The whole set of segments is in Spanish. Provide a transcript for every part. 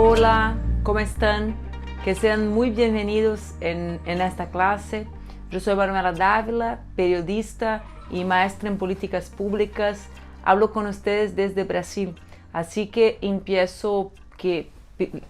Hola, ¿cómo están? Que sean muy bienvenidos en esta clase. Yo soy Manuela Dávila, periodista y maestra en políticas públicas. Hablo con ustedes desde Brasil, así que empiezo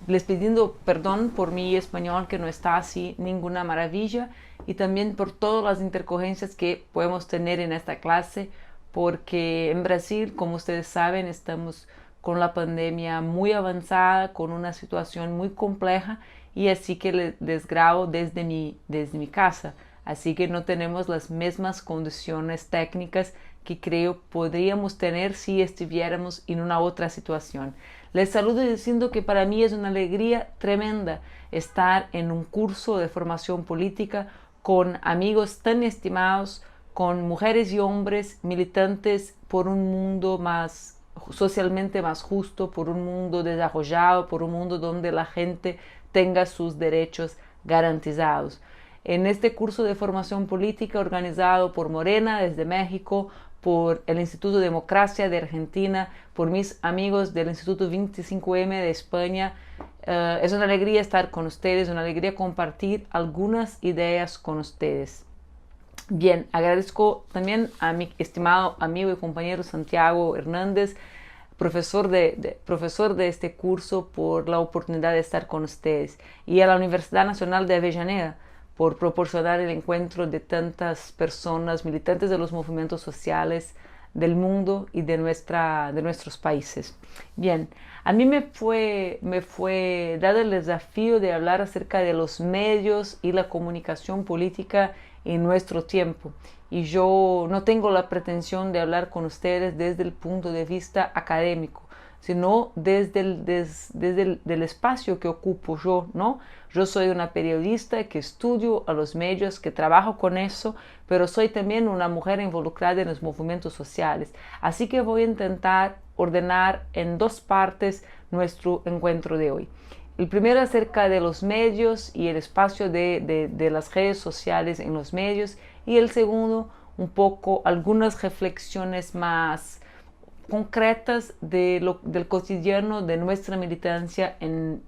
les pidiendo perdón por mi español, que no está así ninguna maravilla, y también por todas las intercogencias que podemos tener en esta clase, porque en Brasil, como ustedes saben, estamos con la pandemia muy avanzada, con una situación muy compleja, y así que les grabo desde mi casa. Así que no tenemos las mismas condiciones técnicas que creo podríamos tener si estuviéramos en una otra situación. Les saludo diciendo que para mí es una alegría tremenda estar en un curso de formación política con amigos tan estimados, con mujeres y hombres militantes por un mundo más socialmente más justo, por un mundo desarrollado, por un mundo donde la gente tenga sus derechos garantizados. En este curso de formación política organizado por Morena desde México, por el Instituto Democracia de Argentina, por mis amigos del Instituto 25M de España, es una alegría estar con ustedes, una alegría compartir algunas ideas con ustedes. Bien, agradezco también a mi estimado amigo y compañero Santiago Hernández, profesor de este curso, por la oportunidad de estar con ustedes, y a la Universidad Nacional de Avellaneda por proporcionar el encuentro de tantas personas militantes de los movimientos sociales del mundo y de nuestros países. Bien, a mí me fue dado el desafío de hablar acerca de los medios y la comunicación política en nuestro tiempo. Y yo no tengo la pretensión de hablar con ustedes desde el punto de vista académico, sino desde el espacio que ocupo yo, ¿no? Yo soy una periodista que estudio a los medios, que trabajo con eso, pero soy también una mujer involucrada en los movimientos sociales. Así que voy a intentar ordenar en dos partes nuestro encuentro de hoy. El primero acerca de los medios y el espacio de las redes sociales en los medios, y el segundo un poco algunas reflexiones más concretas del cotidiano de nuestra militancia en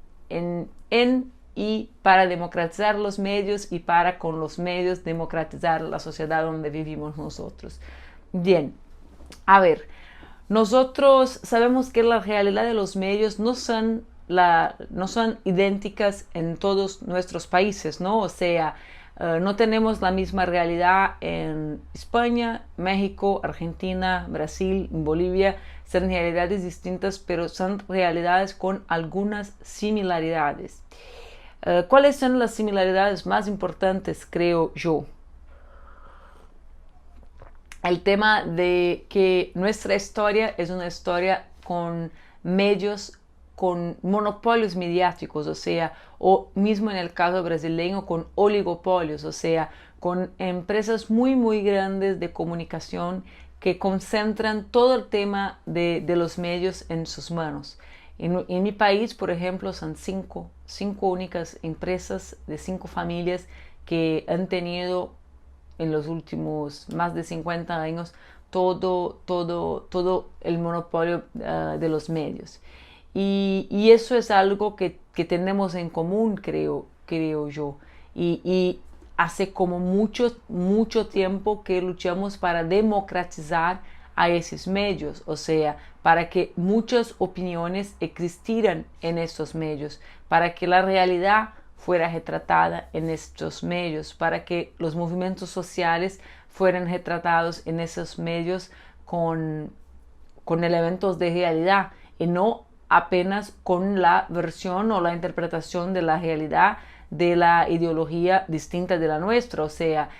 y para democratizar los medios y para con los medios democratizar la sociedad donde vivimos nosotros. Bien, a ver, nosotros sabemos que la realidad de los medios no son idénticas en todos nuestros países, ¿no? O sea, no tenemos la misma realidad en España, México, Argentina, Brasil, Bolivia. Son realidades distintas, pero son realidades con algunas similaridades. ¿Cuáles son las similaridades más importantes, creo yo? El tema de que nuestra historia es una historia con medios, con monopolios mediáticos, o sea, o mismo en el caso brasileño con oligopolios, o sea, con empresas muy grandes de comunicación que concentran todo el tema de los medios en sus manos. En mi país, por ejemplo, son cinco únicas empresas de 5 familias que han tenido en los últimos más de 50 años todo el monopolio de los medios. Y eso es algo que tenemos en común, creo yo. Y hace como mucho tiempo que luchamos para democratizar a esos medios, o sea, para que muchas opiniones existieran en estos medios, para que la realidad fuera retratada en estos medios, para que los movimientos sociales fueran retratados en esos medios con elementos de realidad y no apenas con la versión o la interpretación de la realidad de la ideología distinta de la nuestra, o sea,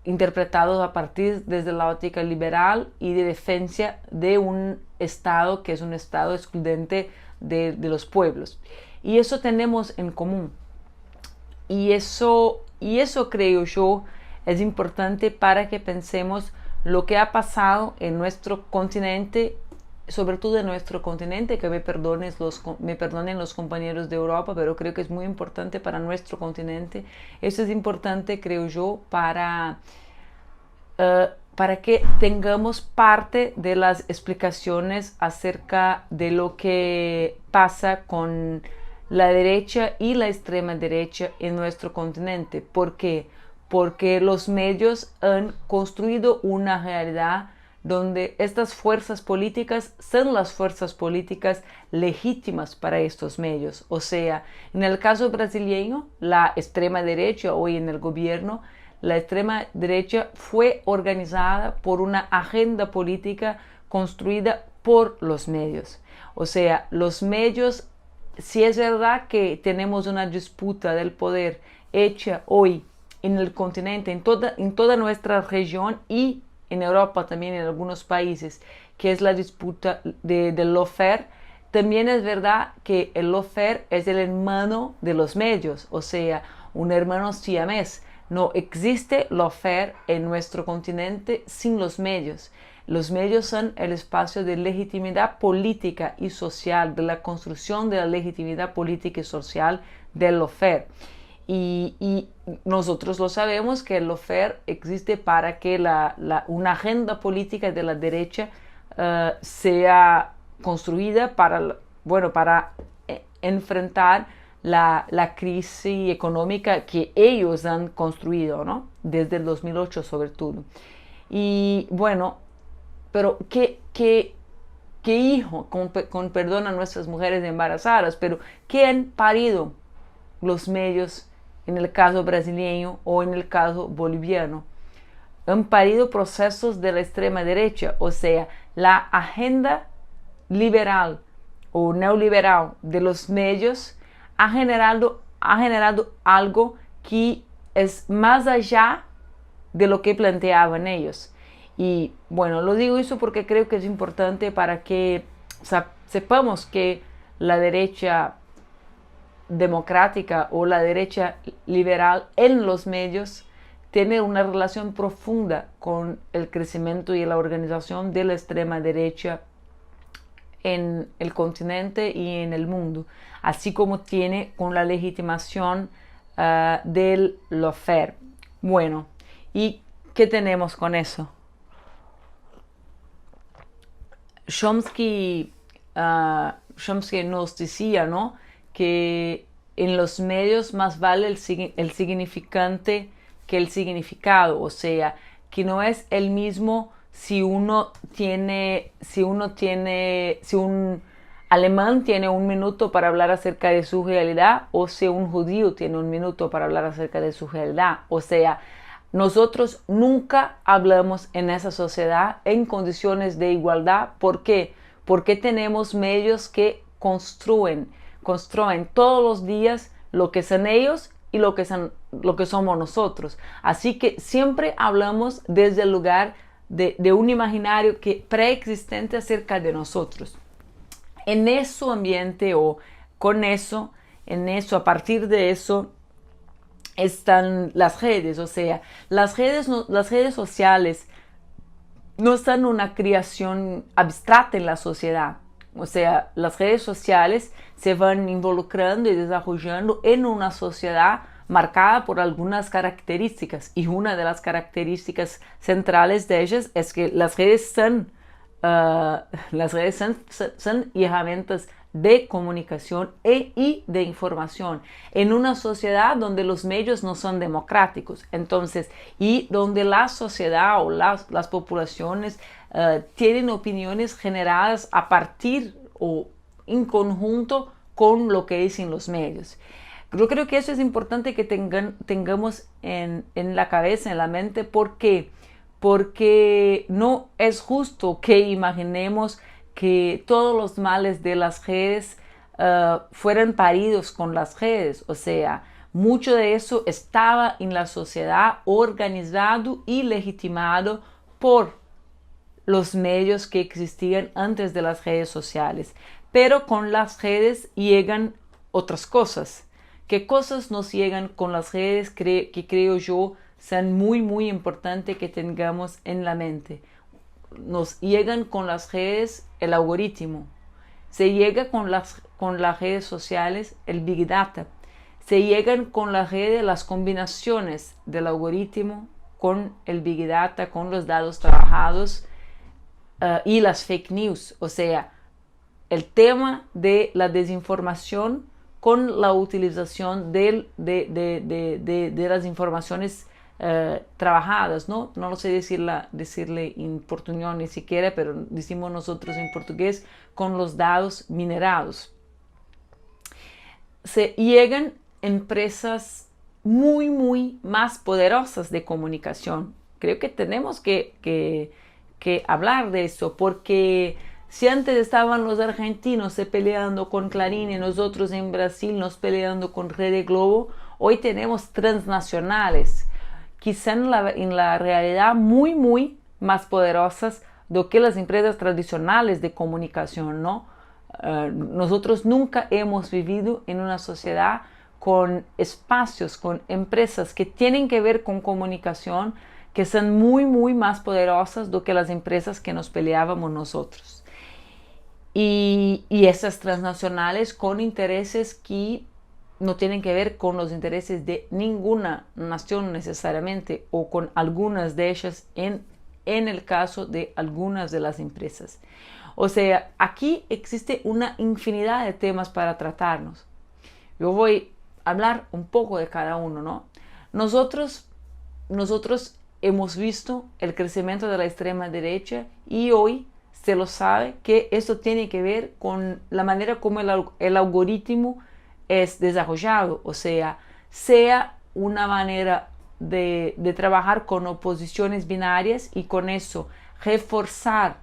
interpretados a partir desde la óptica liberal y de defensa de un Estado que es un Estado excluyente de los pueblos. Y eso tenemos en común. Y eso creo yo es importante para que pensemos lo que ha pasado en nuestro continente, sobre todo en nuestro continente, que me perdonen los compañeros de Europa, pero creo que es muy importante para nuestro continente. Eso es importante, creo yo, para para que tengamos parte de las explicaciones acerca de lo que pasa con la derecha y la extrema derecha en nuestro continente. ¿Por qué? Porque los medios han construido una realidad donde estas fuerzas políticas son las fuerzas políticas legítimas para estos medios. O sea, en el caso brasileño, la extrema derecha hoy en el gobierno, la extrema derecha fue organizada por una agenda política construida por los medios. O sea, los medios, si es verdad que tenemos una disputa del poder hecha hoy en el continente, en toda nuestra región y en Europa también en algunos países, que es la disputa del lawfare, también es verdad que el lawfare es el hermano de los medios, o sea, un hermano siamés. No existe lawfare en nuestro continente sin los medios. Los medios son el espacio de legitimidad política y social, de la construcción de la legitimidad política y social del lawfare. Y nosotros lo sabemos que el lawfare existe para que una agenda política de la derecha sea construida para enfrentar la crisis económica que ellos han construido, ¿no? Desde el 2008 sobre todo. Y bueno, pero ¿qué hijo, con perdón a nuestras mujeres embarazadas, pero qué han parido los medios en el caso brasileño o en el caso boliviano? Han parido procesos de la extrema derecha, o sea, la agenda liberal o neoliberal de los medios ha generado algo que es más allá de lo que planteaban ellos. Y bueno, lo digo eso porque creo que es importante para que sepamos que la derecha democrática o la derecha liberal en los medios tiene una relación profunda con el crecimiento y la organización de la extrema derecha en el continente y en el mundo, así como tiene con la legitimación del lawfare. Bueno, ¿y qué tenemos con eso? Chomsky nos decía, ¿no?, que en los medios más vale el significante que el significado, o sea, que no es el mismo si un alemán tiene un minuto para hablar acerca de su realidad o si un judío tiene un minuto para hablar acerca de su realidad. O sea, nosotros nunca hablamos en esa sociedad en condiciones de igualdad. ¿Por qué? Porque tenemos medios que construyen todos los días lo que son ellos y lo que somos nosotros. Así que siempre hablamos desde el lugar de un imaginario preexistente acerca de nosotros. En ese ambiente o con eso, a partir de eso, están las redes. O sea, las redes sociales no son una creación abstracta en la sociedad. O sea, las redes sociales se van involucrando y desarrollando en una sociedad marcada por algunas características, y una de las características centrales de ellas es que las redes son herramientas de comunicación y de información en una sociedad donde los medios no son democráticos, entonces, y donde la sociedad o las poblaciones tienen opiniones generadas a partir o en conjunto con lo que dicen los medios. Yo creo que eso es importante que tengamos en la cabeza, en la mente. ¿Por qué? Porque no es justo que imaginemos que todos los males de las redes fueran paridos con las redes. O sea, mucho de eso estaba en la sociedad organizado y legitimado por los medios que existían antes de las redes sociales. Pero con las redes llegan otras cosas. ¿Qué cosas nos llegan con las redes que creo yo son muy, muy importantes que tengamos en la mente? Nos llegan con las redes el algoritmo. Se llega con las redes sociales el Big Data. Se llegan con las redes las combinaciones del algoritmo con el Big Data, con los datos trabajados y las fake news, o sea, el tema de la desinformación con la utilización de las informaciones trabajadas, ¿no? No lo sé decirle en portuñol ni siquiera, pero decimos nosotros en portugués, con los datos minerados. Se llegan empresas muy más poderosas de comunicación. Creo que tenemos que hablar de eso, porque si antes estaban los argentinos peleando con Clarín y nosotros en Brasil nos peleando con Rede Globo, hoy tenemos transnacionales, quizá en la realidad muy más poderosas do que las empresas tradicionales de comunicación, ¿no? Nosotros nunca hemos vivido en una sociedad con espacios, con empresas que tienen que ver con comunicación, que son muy más poderosas do que las empresas que nos peleábamos nosotros. Y esas transnacionales con intereses que no tienen que ver con los intereses de ninguna nación necesariamente, o con algunas de ellas en el caso de algunas de las empresas. O sea, aquí existe una infinidad de temas para tratarnos. Yo voy a hablar un poco de cada uno, ¿no? Nosotros hemos visto el crecimiento de la extrema derecha y hoy se lo sabe que esto tiene que ver con la manera como el algoritmo es desarrollado, o sea una manera de trabajar con oposiciones binarias y con eso reforzar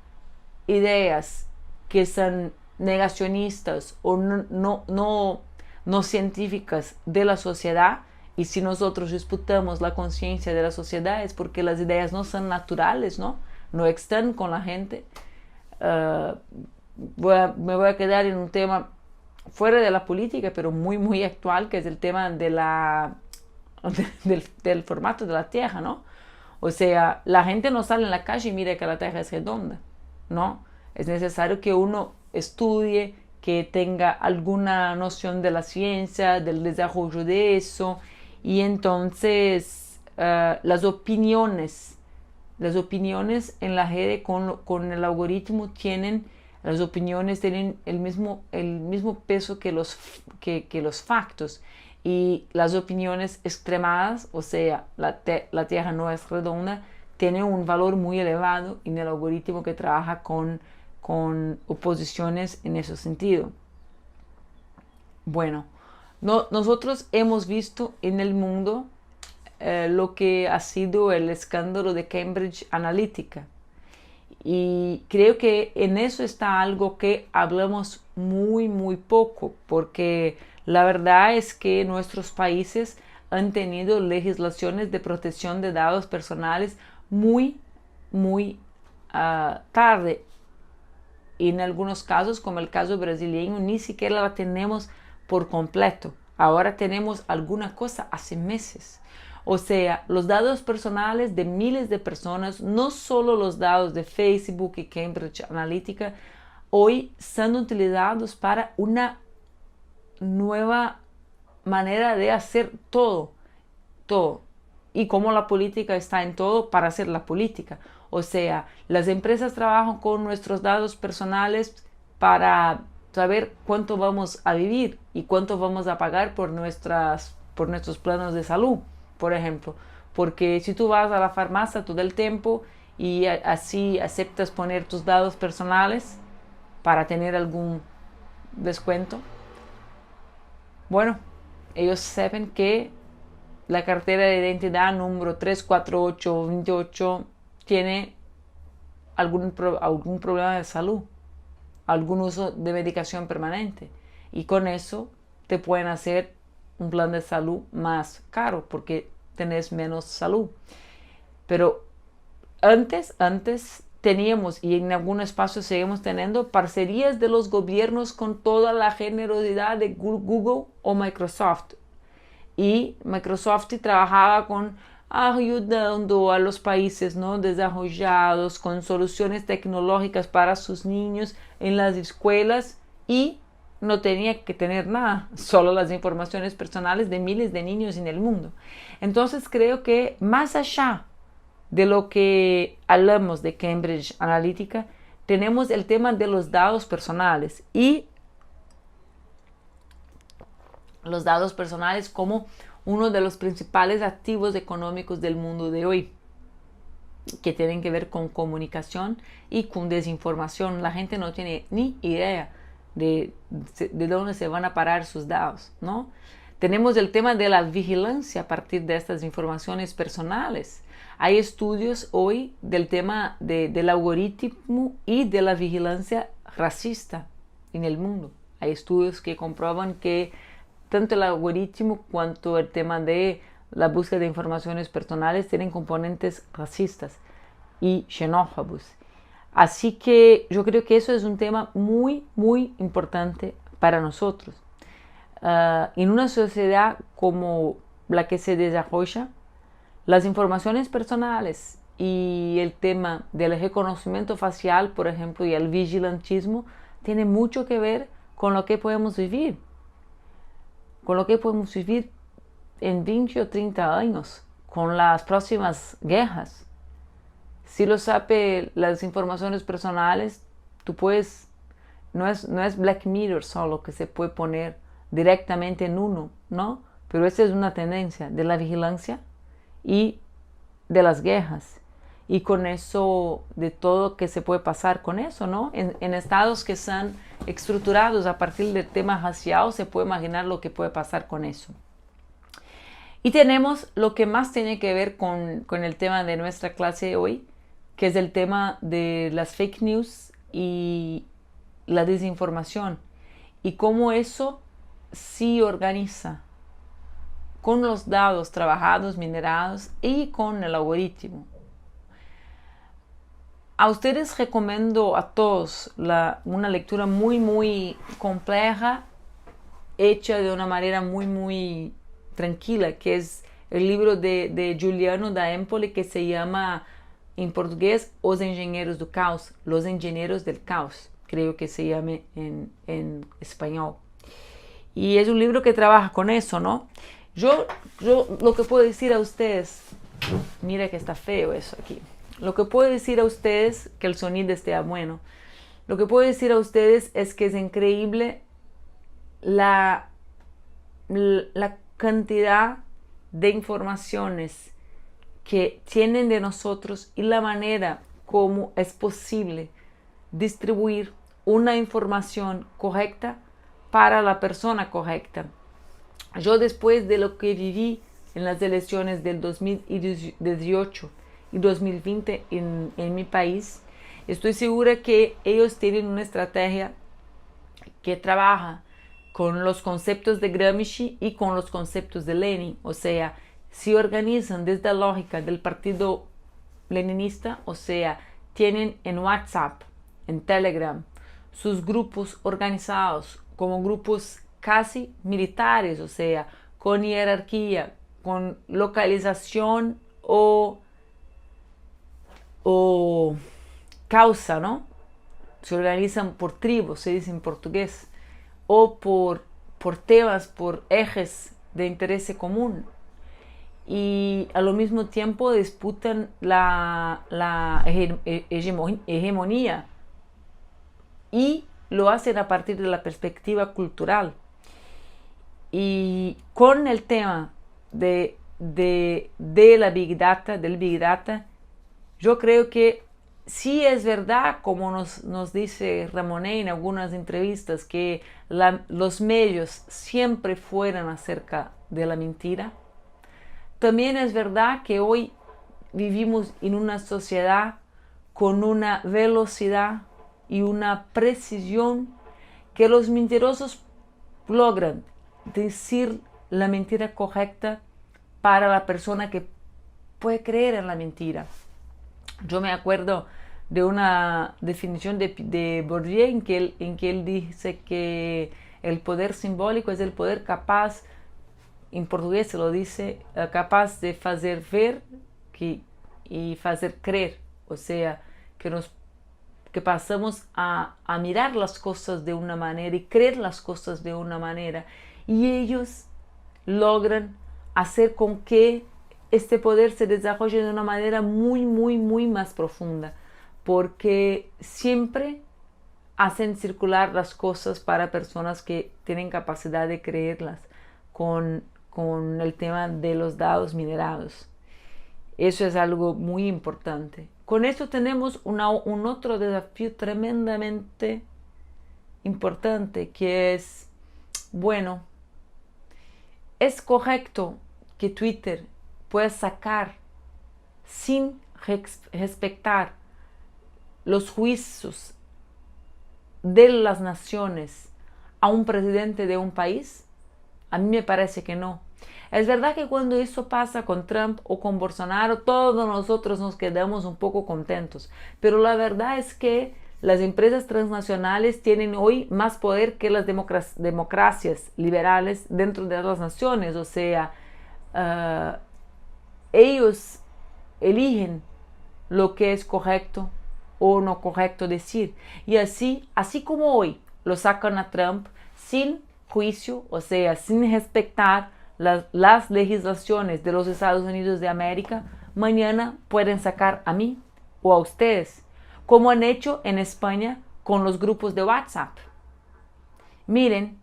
ideas que son negacionistas o no científicas de la sociedad. Y si nosotros disputamos la conciencia de la sociedad es porque las ideas no son naturales, no están con la gente. Me voy a quedar en un tema fuera de la política, pero muy actual, que es el tema del formato de la Tierra, ¿no? O sea, la gente no sale en la calle y mira que la Tierra es redonda, ¿no? Es necesario que uno estudie, que tenga alguna noción de la ciencia, del desarrollo de eso, y entonces las opiniones en la red con el algoritmo las opiniones tienen el mismo peso que los factos, y las opiniones extremadas, o sea, la Tierra no es redonda, tienen un valor muy elevado en el algoritmo que trabaja con oposiciones en ese sentido. Bueno, nosotros hemos visto en el mundo lo que ha sido el escándalo de Cambridge Analytica, y creo que en eso está algo que hablamos muy poco, porque la verdad es que nuestros países han tenido legislaciones de protección de datos personales muy tarde. Y en algunos casos, como el caso brasileño, ni siquiera la tenemos por completo. Ahora tenemos alguna cosa hace meses. O sea, los datos personales de miles de personas, no solo los datos de Facebook y Cambridge Analytica, hoy son utilizados para una nueva manera de hacer todo. Y como la política está en todo, para hacer la política. O sea, las empresas trabajan con nuestros datos personales para saber cuánto vamos a vivir y cuánto vamos a pagar por nuestros planes de salud, por ejemplo. Porque si tú vas a la farmacia todo el tiempo y así aceptas poner tus datos personales para tener algún descuento, bueno, ellos saben que la cartera de identidad número 34828 tiene algún problema de salud, algún uso de medicación permanente, y con eso te pueden hacer un plan de salud más caro porque tenés menos salud. Pero antes teníamos, y en algunos espacios seguimos teniendo, parcerías de los gobiernos con toda la generosidad de Google o Microsoft. Y Microsoft trabajaba ayudando a los países no desarrollados con soluciones tecnológicas para sus niños en las escuelas, y no tenía que tener nada, solo las informaciones personales de miles de niños en el mundo. Entonces creo que más allá de lo que hablamos de Cambridge Analytica, tenemos el tema de los datos personales y los datos personales como uno de los principales activos económicos del mundo de hoy, que tienen que ver con comunicación y con desinformación. La gente no tiene ni idea de dónde se van a parar sus datos, ¿no? Tenemos el tema de la vigilancia a partir de estas informaciones personales. Hay estudios hoy del tema del algoritmo y de la vigilancia racista en el mundo. Hay estudios que comprueban que tanto el algoritmo cuanto el tema de la búsqueda de informaciones personales tienen componentes racistas y xenófobos. Así que yo creo que eso es un tema muy, muy importante para nosotros. En una sociedad como la que se desarrolla, las informaciones personales y el tema del reconocimiento facial, por ejemplo, y el vigilantismo, tiene mucho que ver con lo que podemos vivir. Con lo que podemos vivir en 20 o 30 años, con las próximas guerras. Si lo sabe las informaciones personales, tú puedes, no es Black Mirror solo que se puede poner directamente en uno, ¿no? Pero esa es una tendencia de la vigilancia y de las guerras. Y con eso, de todo que se puede pasar con eso, ¿no? En estados que están estructurados a partir del tema racial, se puede imaginar lo que puede pasar con eso. Y tenemos lo que más tiene que ver con el tema de nuestra clase hoy, que es el tema de las fake news y la desinformación. Y cómo eso se organiza con los datos trabajados, minerados y con el algoritmo. A ustedes recomiendo a todos una lectura muy, muy compleja, hecha de una manera muy, muy tranquila, que es el libro de Juliano da Empoli, que se llama en portugués Os Engenheiros do Caos, Los Ingenieros del Caos, creo que se llame en español. Y es un libro que trabaja con eso, ¿no? Yo lo que puedo decir a ustedes, mira que está feo eso aquí. Lo que puedo decir a ustedes, que el sonido esté bueno, lo que puedo decir a ustedes es que es increíble la cantidad de informaciones que tienen de nosotros y la manera como es posible distribuir una información correcta para la persona correcta. Yo, después de lo que viví en las elecciones del 2018 y 2020 en mi país, estoy segura que ellos tienen una estrategia que trabaja con los conceptos de Gramsci y con los conceptos de Lenin, o sea, se organizan desde la lógica del partido leninista, o sea, tienen en WhatsApp, en Telegram, sus grupos organizados como grupos casi militares, o sea, con jerarquía, con localización o causa, ¿no? Se organizan por tribus, se dice en portugués, o por temas, por ejes de interés común. Y al mismo tiempo disputan la hegemonía y lo hacen a partir de la perspectiva cultural. Y con el tema de la Big Data, del Big Data, yo creo que sí es verdad, como nos dice Ramonet en algunas entrevistas, que los medios siempre fueran acerca de la mentira. También es verdad que hoy vivimos en una sociedad con una velocidad y una precisión que los mentirosos logran decir la mentira correcta para la persona que puede creer en la mentira. Yo me acuerdo de una definición de Bourdieu en que él dice que el poder simbólico es el poder capaz, en portugués se lo dice, capaz de hacer ver y hacer creer, o sea, que pasamos a mirar las cosas de una manera y creer las cosas de una manera, y ellos logran hacer con que este poder se desarrolle de una manera muy más profunda, porque siempre hacen circular las cosas para personas que tienen capacidad de creerlas con el tema de los datos minerados. Eso es algo muy importante. Con esto tenemos un otro desafío tremendamente importante, que es, bueno, es correcto que Twitter pueda sacar sin respetar los juicios de las naciones a un presidente de un país. A mí me parece que no. Es verdad que cuando eso pasa con Trump o con Bolsonaro, todos nosotros nos quedamos un poco contentos. Pero la verdad es que las empresas transnacionales tienen hoy más poder que las democracias liberales dentro de las naciones. O sea, ellos eligen lo que es correcto o no correcto decir. Y así como hoy lo sacan a Trump sin juicio, o sea, sin respetar las legislaciones de los Estados Unidos de América, mañana pueden sacar a mí o a ustedes, como han hecho en España con los grupos de WhatsApp. Miren,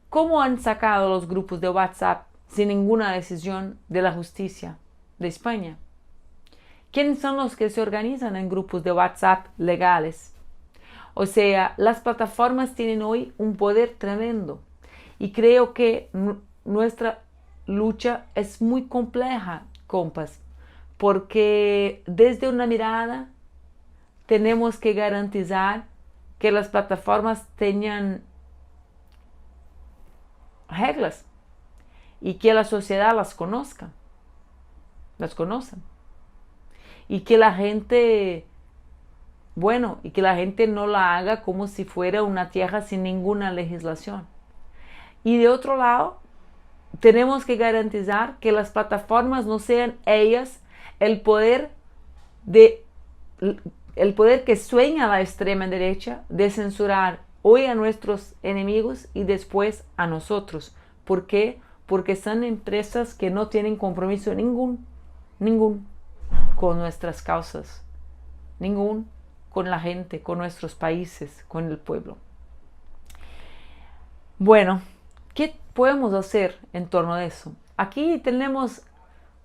¿cómo han sacado los grupos de WhatsApp sin ninguna decisión de la justicia de España? ¿Quiénes son los que se organizan en grupos de WhatsApp legales? O sea, las plataformas tienen hoy un poder tremendo. Y creo que nuestra lucha es muy compleja, compas, porque desde una mirada tenemos que garantizar que las plataformas tengan reglas y que la sociedad las conozca, y que la gente, bueno, y que la gente no la haga como si fuera una tierra sin ninguna legislación. Y de otro lado, tenemos que garantizar que las plataformas no sean ellas el poder que sueña la extrema derecha de censurar hoy a nuestros enemigos y después a nosotros. ¿Por qué? Porque son empresas que no tienen compromiso ningún con nuestras causas, ningún con la gente, con nuestros países, con el pueblo. Bueno, ¿qué podemos hacer en torno a eso? Aquí tenemos,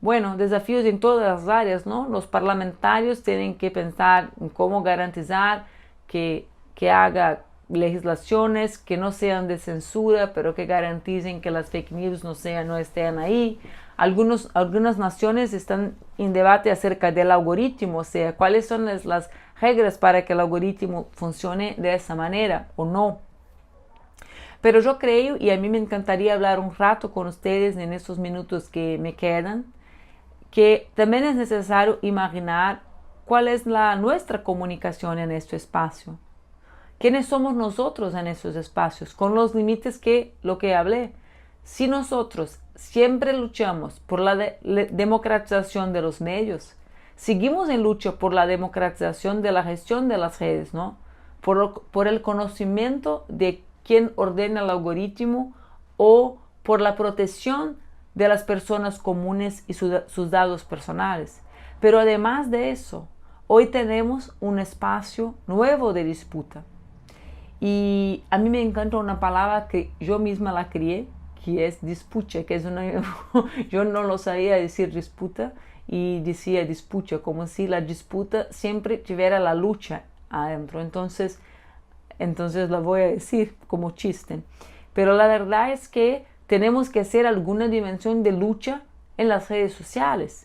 bueno, desafíos en todas las áreas, ¿no? Los parlamentarios tienen que pensar en cómo garantizar que haga legislaciones que no sean de censura, pero que garanticen que las fake news no estén ahí. Algunas naciones están en debate acerca del algoritmo, o sea, cuáles son las reglas para que el algoritmo funcione de esa manera o no. Pero yo creo, y a mí me encantaría hablar un rato con ustedes en estos minutos que me quedan, que también es necesario imaginar cuál es nuestra comunicación en este espacio. ¿Quiénes somos nosotros en estos espacios? Con los límites lo que hablé. Si nosotros siempre luchamos por la democratización de los medios, seguimos en lucha por la democratización de la gestión de las redes, ¿no? Por el conocimiento de quién ordena el algoritmo o por la protección de las personas comunes y sus datos personales. Pero además de eso, hoy tenemos un espacio nuevo de disputa. Y a mí me encanta una palabra que yo misma la crié, que es dispucha, que es yo no lo sabía decir disputa y decía dispucha, como si la disputa siempre tuviera la lucha adentro. Entonces la voy a decir como chiste. Pero la verdad es que tenemos que hacer alguna dimensión de lucha en las redes sociales.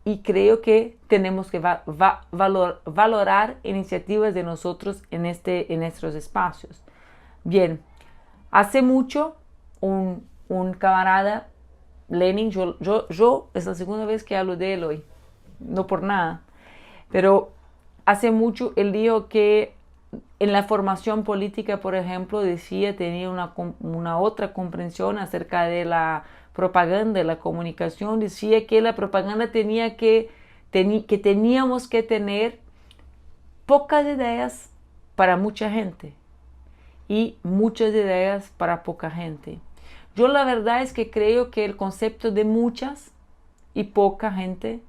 Y creo que tenemos que valorar iniciativas de nosotros en estos espacios. Bien, hace mucho un camarada, Lenin, yo es la segunda vez que hablo de él hoy, no por nada, pero hace mucho él dijo que en la formación política, por ejemplo, tenía una otra comprensión acerca de la propaganda, la comunicación. Decía que la propaganda que teníamos que tener pocas ideas para mucha gente y muchas ideas para poca gente. Yo la verdad es que creo que el concepto de muchas y poca gente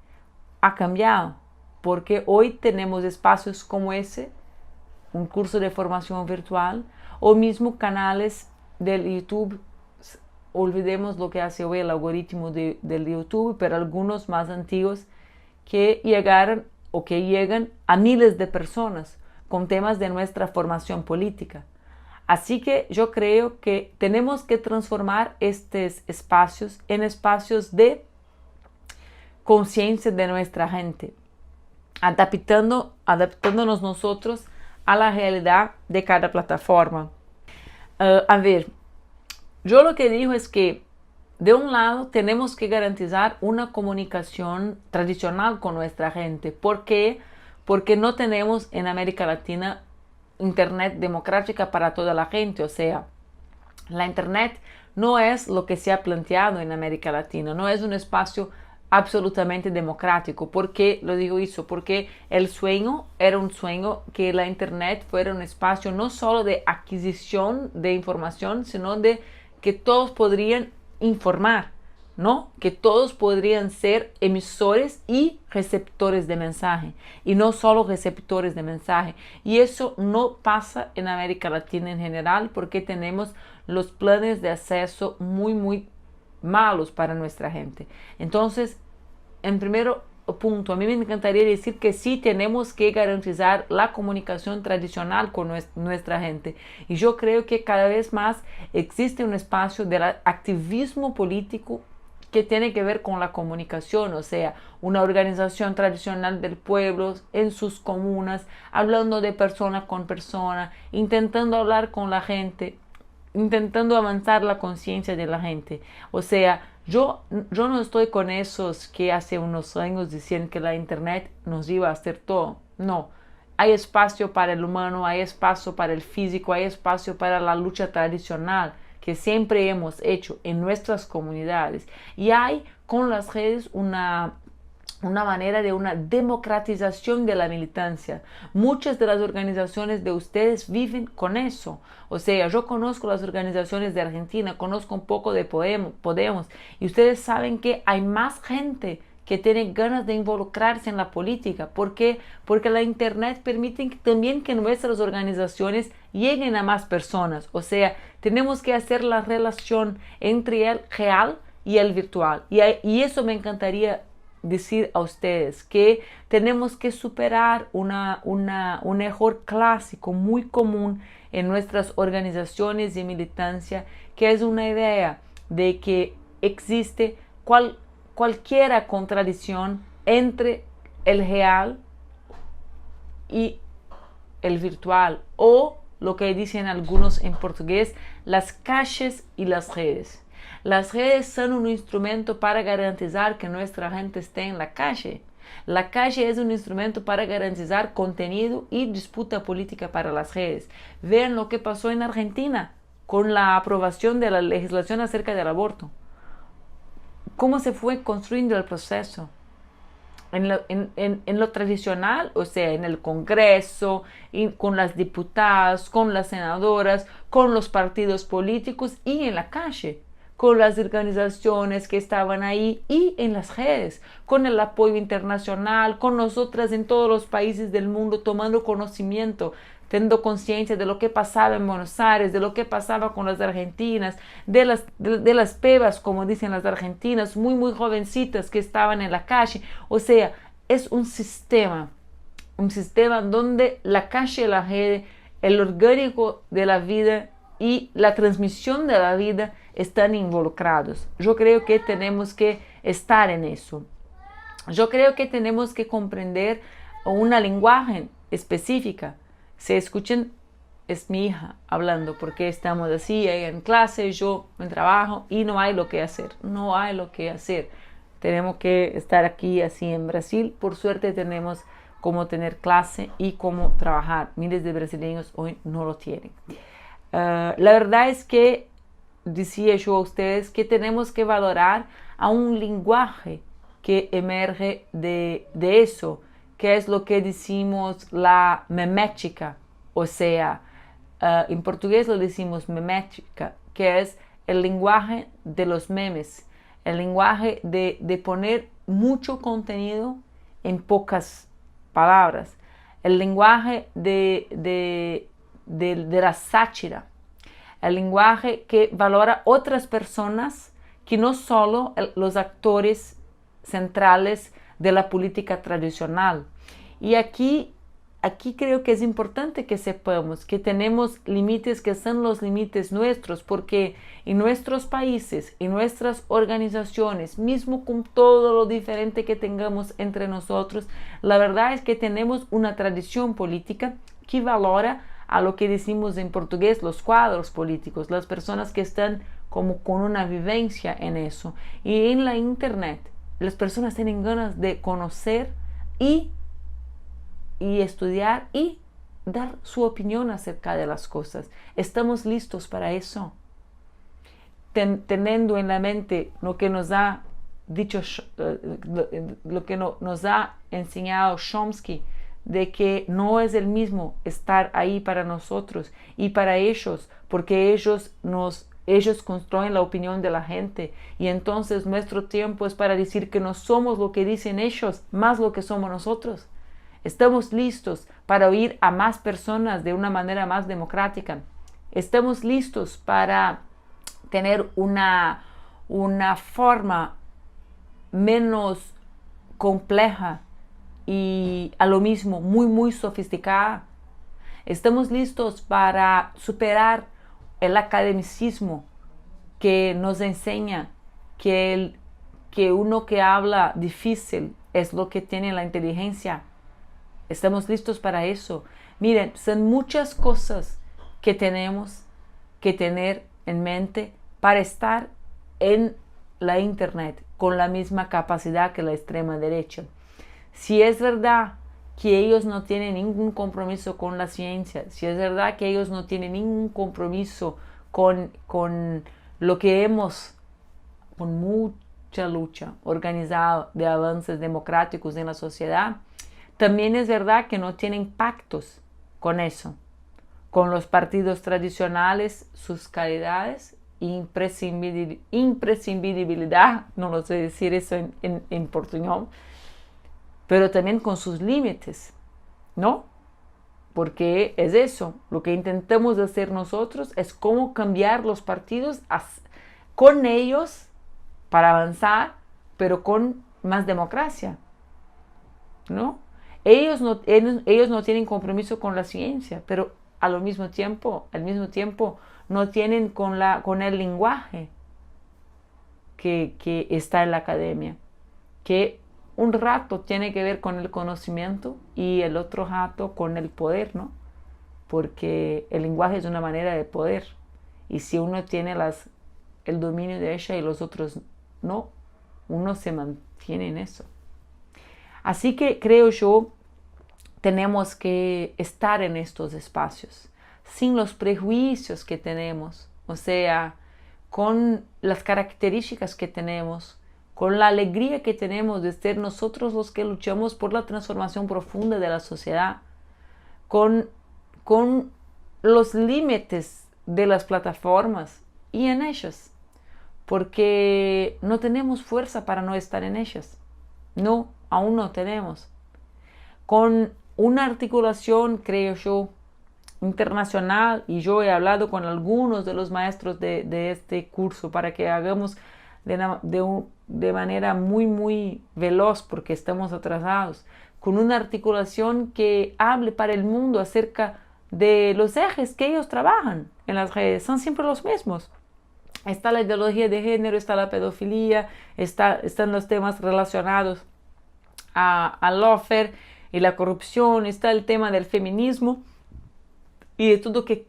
ha cambiado, porque hoy tenemos espacios como ese, un curso de formación virtual, o mismo canales del YouTube. Olvidemos lo que hace hoy el algoritmo del YouTube, pero algunos más antiguos que llegaron o que llegan a miles de personas con temas de nuestra formación política. Así que yo creo que tenemos que transformar estos espacios en espacios de conciencia de nuestra gente, adaptándonos nosotros a la realidad de cada plataforma. A ver, yo lo que digo es que de un lado tenemos que garantizar una comunicación tradicional con nuestra gente. ¿Por qué? Porque no tenemos en América Latina internet democrática para toda la gente. O sea, la internet no es lo que se ha planteado en América Latina, no es un espacio absolutamente democrático. ¿Por qué lo digo eso? Porque el sueño era un sueño que la internet fuera un espacio no solo de adquisición de información, sino de que todos podrían informar, ¿no? Que todos podrían ser emisores y receptores de mensaje, y no solo receptores de mensaje. Y eso no pasa en América Latina en general, porque tenemos los planes de acceso muy malos para nuestra gente. Entonces, en primer punto, a mí me encantaría decir que sí tenemos que garantizar la comunicación tradicional con nuestra gente. Y yo creo que cada vez más existe un espacio del activismo político que tiene que ver con la comunicación, o sea, una organización tradicional del pueblo en sus comunas, hablando de persona con persona, intentando hablar con la gente, intentando avanzar la conciencia de la gente. O sea, yo no estoy con esos que hace unos años decían que la internet nos iba a hacer todo. No, hay espacio para el humano, hay espacio para el físico, hay espacio para la lucha tradicional que siempre hemos hecho en nuestras comunidades. Y hay con las redes una manera de una democratización de la militancia. Muchas de las organizaciones de ustedes viven con eso. O sea, yo conozco las organizaciones de Argentina, conozco un poco de Podemos, y ustedes saben que hay más gente que tiene ganas de involucrarse en la política. ¿Por qué? Porque la internet permite también que nuestras organizaciones lleguen a más personas. O sea, tenemos que hacer la relación entre el real y el virtual. Y eso me encantaría decir a ustedes, que tenemos que superar un error clásico muy común en nuestras organizaciones de militancia, que es una idea de que existe cualquier contradicción entre el real y el virtual, o lo que dicen algunos en portugués, las calles y las redes. Las redes son un instrumento para garantizar que nuestra gente esté en la calle. La calle es un instrumento para garantizar contenido y disputa política para las redes. Vean lo que pasó en Argentina con la aprobación de la legislación acerca del aborto. Cómo se fue construyendo el proceso. En lo tradicional, o sea, en el Congreso, con las diputadas, con las senadoras, con los partidos políticos y en la calle, con las organizaciones que estaban ahí y en las redes, con el apoyo internacional, con nosotras en todos los países del mundo tomando conocimiento, teniendo conciencia de lo que pasaba en Buenos Aires, de lo que pasaba con las argentinas, de las pebas, como dicen las argentinas, muy jovencitas que estaban en la calle. O sea, es un sistema donde la calle y la red, el orgánico de la vida y la transmisión de la vida están involucrados. Yo creo que tenemos que estar en eso. Yo creo que tenemos que comprender una lenguaje específica. Se escuchen, es mi hija hablando, porque estamos así en clase, yo en trabajo y no hay lo que hacer. No hay lo que hacer. Tenemos que estar aquí así en Brasil. Por suerte tenemos cómo tener clase y cómo trabajar. Miles de brasileños hoy no lo tienen. La verdad es que decía yo a ustedes que tenemos que valorar a un lenguaje que emerge de eso, que es lo que decimos la memética, o sea, en portugués lo decimos memética, que es el lenguaje de los memes, el lenguaje de poner mucho contenido en pocas palabras, el lenguaje de la sátira, el lenguaje que valora otras personas que no solo los actores centrales de la política tradicional. Y aquí creo que es importante que sepamos que tenemos límites que son los límites nuestros, porque en nuestros países, en nuestras organizaciones, mismo con todo lo diferente que tengamos entre nosotros, la verdad es que tenemos una tradición política que valora a lo que decimos en portugués los cuadros políticos, las personas que están como con una vivencia en eso. Y en la internet, las personas tienen ganas de conocer y estudiar y dar su opinión acerca de las cosas. ¿Estamos listos para eso? Teniendo en la mente lo que nos ha dicho, lo que nos ha enseñado Chomsky, de que no es el mismo estar ahí para nosotros y para ellos, porque ellos construyen la opinión de la gente, y entonces nuestro tiempo es para decir que no somos lo que dicen ellos, más lo que somos nosotros. Estamos listos para oír a más personas de una manera más democrática. Estamos listos para tener una forma menos compleja y a lo mismo muy sofisticada. Estamos listos para superar el academicismo que nos enseña que uno que habla difícil es lo que tiene la inteligencia. Estamos listos para eso. Miren, son muchas cosas que tenemos que tener en mente para estar en la internet con la misma capacidad que la extrema derecha. Si es verdad que ellos no tienen ningún compromiso con la ciencia, si es verdad que ellos no tienen ningún compromiso con lo que hemos, con mucha lucha organizado de avances democráticos en la sociedad, también es verdad que no tienen pactos con eso, con los partidos tradicionales, sus calidades, imprescindibilidad, no lo sé decir eso en portuñol, pero también con sus límites, ¿no? Porque es eso, lo que intentamos hacer nosotros es cómo cambiar los partidos con ellos para avanzar, pero con más democracia, ¿no? Ellos no tienen compromiso con la ciencia, pero al mismo tiempo no tienen con el lenguaje que está en la academia, que un rato tiene que ver con el conocimiento y el otro rato con el poder, ¿no? Porque el lenguaje es una manera de poder, y si uno tiene el dominio de ella y los otros no, uno se mantiene en eso. Así que creo yo, tenemos que estar en estos espacios, sin los prejuicios que tenemos, o sea, con las características que tenemos, con la alegría que tenemos de ser nosotros los que luchamos por la transformación profunda de la sociedad, con los límites de las plataformas y en ellas, porque no tenemos fuerza para no estar en ellas. No, aún no tenemos. Con una articulación, creo yo, internacional, y yo he hablado con algunos de los maestros de este curso para que hagamos de manera muy veloz, porque estamos atrasados, con una articulación que hable para el mundo acerca de los ejes que ellos trabajan en las redes. Son siempre los mismos. Está la ideología de género, está la pedofilia, están los temas relacionados al lawfare y la corrupción, está el tema del feminismo y de todo que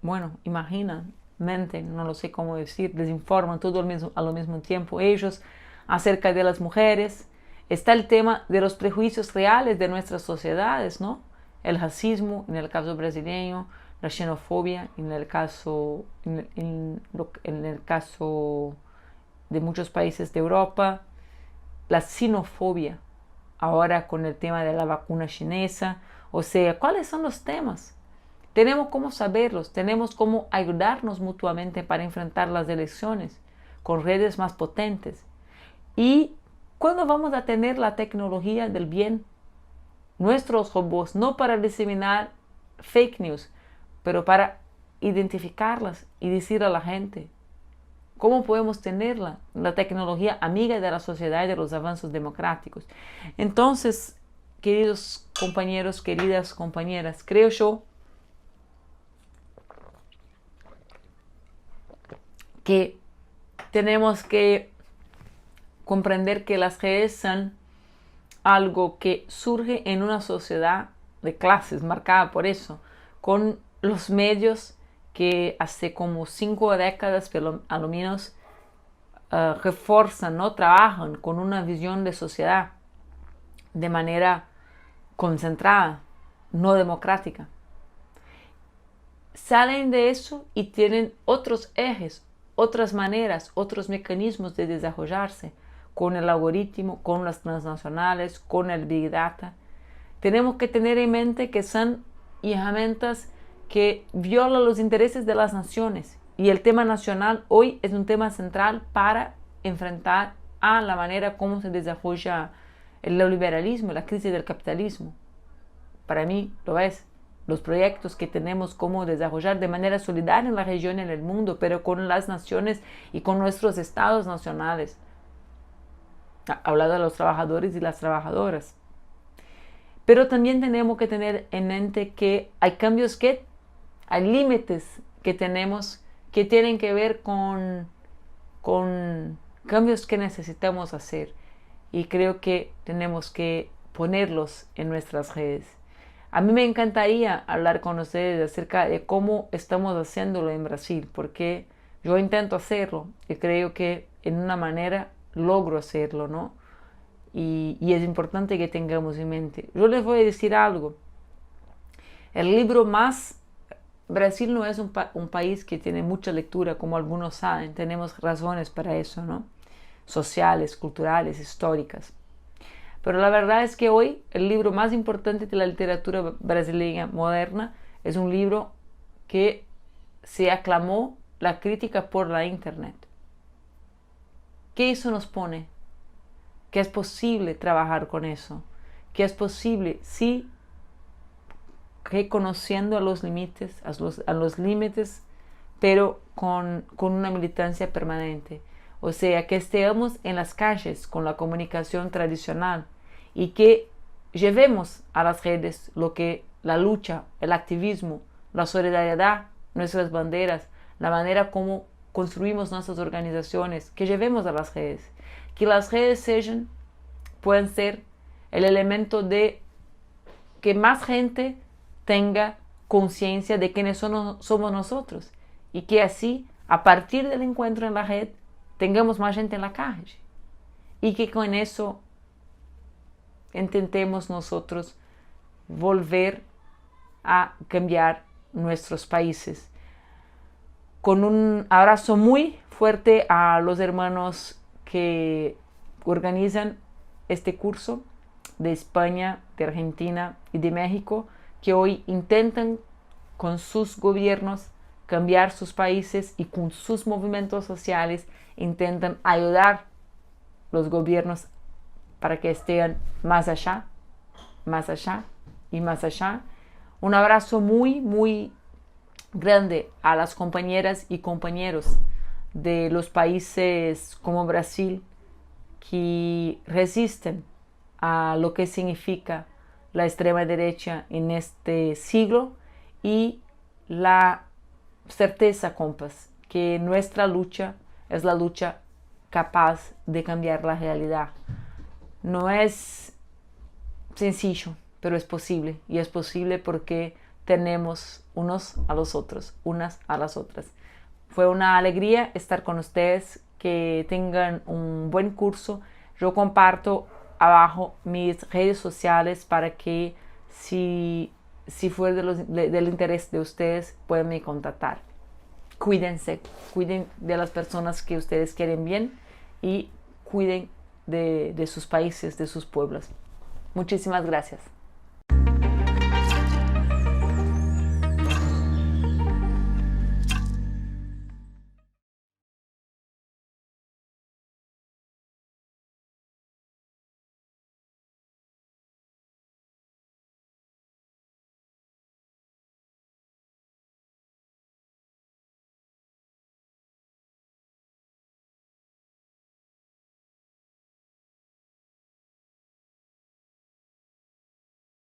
bueno, imaginan, menten, no lo sé cómo decir, desinforman todo al mismo tiempo ellos acerca de las mujeres. Está el tema de los prejuicios reales de nuestras sociedades, ¿no? El racismo, en el caso brasileño, la xenofobia, en el caso de muchos países de Europa, la sinofobia, ahora con el tema de la vacuna chinesa. O sea, ¿cuáles son los temas? Tenemos cómo saberlos, tenemos cómo ayudarnos mutuamente para enfrentar las elecciones con redes más potentes. ¿Y cuándo vamos a tener la tecnología del bien? Nuestros robots, no para diseminar fake news, pero para identificarlas y decir a la gente cómo podemos tenerla, la tecnología amiga de la sociedad y de los avances democráticos. Entonces, queridos compañeros, queridas compañeras, creo yo que tenemos que comprender que las redes son algo que surge en una sociedad de clases marcada por eso, con los medios que hace como 5 décadas, pero a lo menos refuerzan, ¿no? Trabajan con una visión de sociedad de manera concentrada, no democrática. Salen de eso y tienen otros ejes, otras maneras, otros mecanismos de desarrollarse, con el algoritmo, con las transnacionales, con el Big Data. Tenemos que tener en mente que son herramientas que violan los intereses de las naciones. Y el tema nacional hoy es un tema central para enfrentar a la manera como se desarrolla el neoliberalismo, la crisis del capitalismo. Para mí lo es. Los proyectos que tenemos como desarrollar de manera solidaria en la región y en el mundo, pero con las naciones y con nuestros estados nacionales. Hablando de los trabajadores y las trabajadoras. Pero también tenemos que tener en mente que hay cambios hay límites que tenemos que tienen que ver con cambios que necesitamos hacer. Y creo que tenemos que ponerlos en nuestras redes. A mí me encantaría hablar con ustedes acerca de cómo estamos haciéndolo en Brasil, porque yo intento hacerlo y creo que en una manera logro hacerlo, ¿no? Y es importante que tengamos en mente. Yo les voy a decir algo. El libro más... Brasil no es un país que tiene mucha lectura, como algunos saben. Tenemos razones para eso, ¿no? Sociales, culturales, históricas. Pero la verdad es que hoy el libro más importante de la literatura brasileña moderna es un libro que se aclamó la crítica por la internet. ¿Qué eso nos pone? Que es posible trabajar con eso, que es posible, sí, reconociendo a los límites, pero con una militancia permanente. O sea, que estemos en las calles con la comunicación tradicional y que llevemos a las redes lo que la lucha, el activismo, la solidaridad, nuestras banderas, la manera como construimos nuestras organizaciones, que llevemos a las redes. Que las redes pueden ser el elemento de que más gente tenga conciencia de quiénes somos nosotros y que así, a partir del encuentro en la red, tengamos más gente en la calle y que con eso intentemos nosotros volver a cambiar nuestros países. Con un abrazo muy fuerte a los hermanos que organizan este curso de España, de Argentina y de México, que hoy intentan con sus gobiernos cambiar sus países y con sus movimientos sociales intentan ayudar los gobiernos para que estén más allá y más allá. Un abrazo muy, muy grande a las compañeras y compañeros de los países como Brasil que resisten a lo que significa la extrema derecha en este siglo y la certeza, compas, que nuestra lucha es la lucha capaz de cambiar la realidad. No es sencillo, pero es posible y es posible porque tenemos unos a los otros, unas a las otras. Fue una alegría estar con ustedes, que tengan un buen curso. Yo comparto abajo mis redes sociales para que si fuera del interés de ustedes pueden me contactar. Cuídense, cuiden de las personas que ustedes quieren bien y cuiden de sus países, de sus pueblos. Muchísimas gracias.